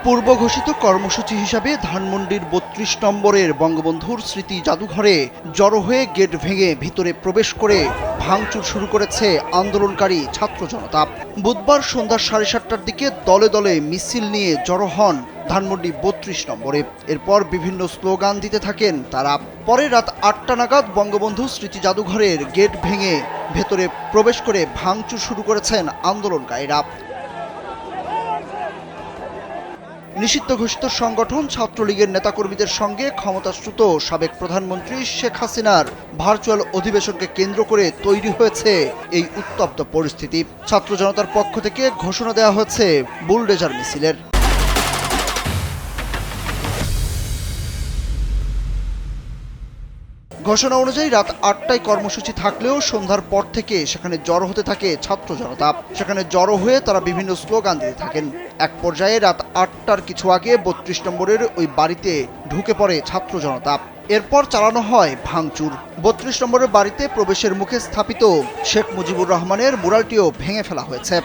পূর্ব ঘোষিত কর্মসূচি হিসাবে ধানমন্ডির ৩২ নম্বরের বঙ্গবন্ধুর স্মৃতি জাদুঘরে জড়ো হয়ে গেট ভেঙে ভিতরে প্রবেশ করে ভাঙচুর শুরু করেছে আন্দোলনকারী ছাত্র জনতা। বুধবার সন্ধ্যা ৭:৩০টার দিকে দলে দলে মিছিল নিয়ে জড়ো হন ধানমন্ডি ৩২ নম্বরে। এরপর বিভিন্ন স্লোগান দিতে থাকেন তারা। পরে রাত ৮টা নাগাদ বঙ্গবন্ধু স্মৃতি জাদুঘরের গেট ভেঙে ভেতরে প্রবেশ করে ভাঙচুর শুরু করেছেন আন্দোলনকারীরা। নিষিদ্ধ ঘোষিত সংগঠন ছাত্রলীগের নেতাকর্মীদের সঙ্গে ক্ষমতাচ্যুত সাবেক প্রধানমন্ত্রী শেখ হাসিনার ভার্চুয়াল অধিবেশনকে কেন্দ্র করে তৈরি হয়েছে এই উত্তপ্ত পরিস্থিতি। ছাত্র জনতার পক্ষ থেকে ঘোষণা দেওয়া হয়েছে বুলডোজার মিছিলের। ঘোষণা অনুযায়ী রাত ৮টায় কর্মসূচি থাকলেও সন্ধ্যার পর থেকে সেখানে জড়ো হতে থাকে ছাত্র জনতা। সেখানে জড়ো হয়ে তারা বিভিন্ন স্লোগান দিতে থাকেন। এক পর্যায়ে রাত ৮টার কিছু আগে ৩২ নম্বরের ওই বাড়িতে ঢুকে পড়ে ছাত্র জনতা। এরপর চালানো হয় ভাঙচুর। ৩২ নম্বরের বাড়িতে প্রবেশের মুখে স্থাপিত শেখ মুজিবুর রহমানের মুরালটিও ভেঙে ফেলা হয়েছে।